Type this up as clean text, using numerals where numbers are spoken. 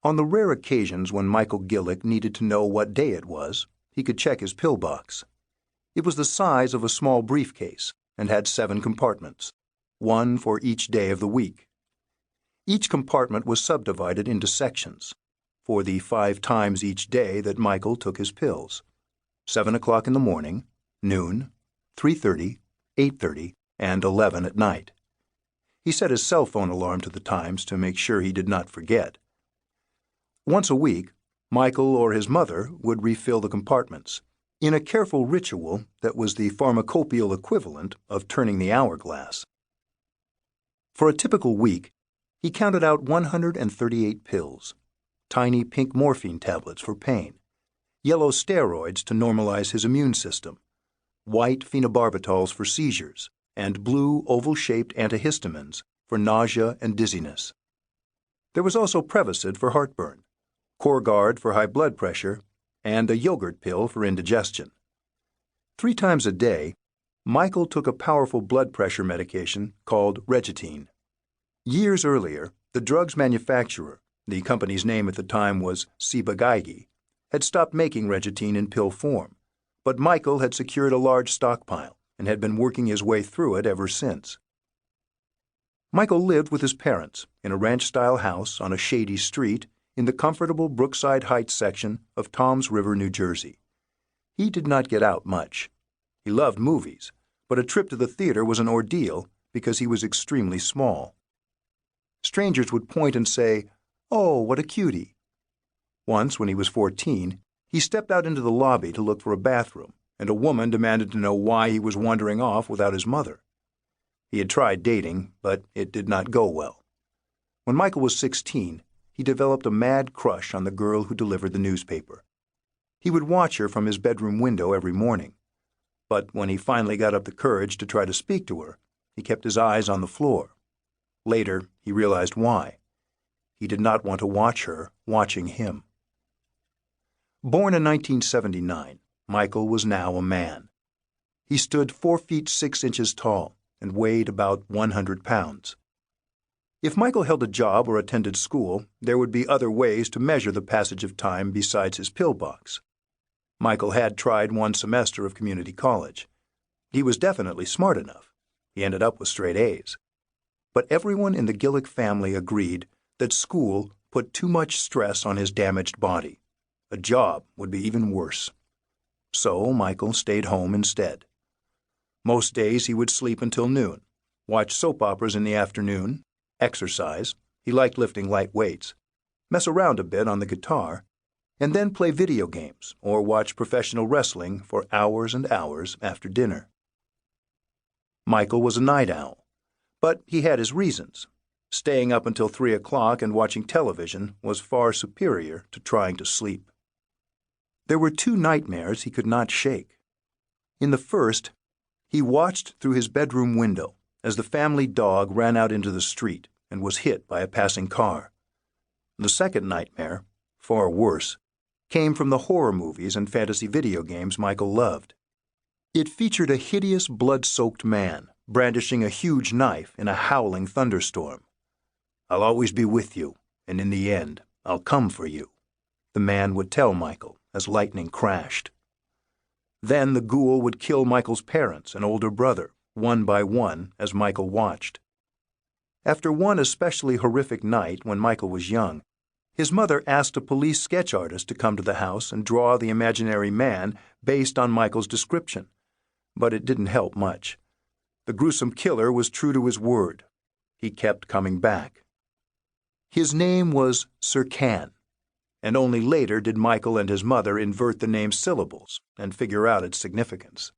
On the rare occasions when Michael Gillick needed to know what day it was, he could check his pill box. It was the size of a small briefcase and had 7 compartments, one for each day of the week. Each compartment was subdivided into sections for the 5 times each day that Michael took his pills: 7 o'clock in the morning, noon, 3:30, 8:30, and 11 at night. He set his cell phone alarm to the times to make sure he did not forget. Once a week, Michael or his mother would refill the compartments, in a careful ritual that was the pharmacopoeial equivalent of turning the hourglass. For a typical week, he counted out 138 pills, tiny pink morphine tablets for pain, yellow steroids to normalize his immune system, white phenobarbitals for seizures, and blue oval-shaped antihistamines for nausea and dizziness. There was also Prevacid for heartburn, Corguard for high blood pressure, and a yogurt pill for indigestion. 3 times a day, Michael took a powerful blood pressure medication called riveting. Years earlier, the drug's manufacturer, the company's name at the time was Ciba-Geigy, had stopped making riveting in pill form, but Michael had secured a large stockpile and had been working his way through it ever since. Michael lived with his parents in a ranch-style house on a shady street in the comfortable Brookside Heights section of Toms River, New Jersey. He did not get out much. He loved movies, but a trip to the theater was an ordeal because he was extremely small. Strangers would point and say, "Oh, what a cutie." Once, when he was 14, he stepped out into the lobby to look for a bathroom, and a woman demanded to know why he was wandering off without his mother. He had tried dating, but it did not go well. When Michael was 16, he developed a mad crush on the girl who delivered the newspaper. He would watch her from his bedroom window every morning, but when he finally got up the courage to try to speak to her, he kept his eyes on the floor. Later, he realized why. He did not want to watch her watching him. Born in 1979, Michael was now a man. He stood 4 feet 6 inches tall and weighed about 100 pounds. If Michael held a job or attended school, there would be other ways to measure the passage of time besides his pill box. Michael had tried 1 semester of community college. He was definitely smart enough. He ended up with straight A's. But everyone in the Gillick family agreed that school put too much stress on his damaged body. A job would be even worse. So Michael stayed home instead. Most days he would sleep until noon, watch soap operas in the afternoon, exercise, he liked lifting light weights, mess around a bit on the guitar, and then play video games or watch professional wrestling for hours and hours after dinner. Michael was a night owl, but he had his reasons. Staying up until 3 o'clock and watching television was far superior to trying to sleep. There were 2 nightmares he could not shake. In the first, he watched through his bedroom window as the family dog ran out into the street and was hit by a passing car. The second nightmare, far worse, came from the horror movies and fantasy video games Michael loved. It featured a hideous blood-soaked man brandishing a huge knife in a howling thunderstorm. "I'll always be with you, and in the end, I'll come for you," the man would tell Michael as lightning crashed. Then the ghoul would kill Michael's parents and older brother, one by one, as Michael watched. After one especially horrific night when Michael was young, his mother asked a police sketch artist to come to the house and draw the imaginary man based on Michael's description, but it didn't help much. The gruesome killer was true to his word. He kept coming back. His name was Sir Can, and only later did Michael and his mother invert the name's syllables and figure out its significance.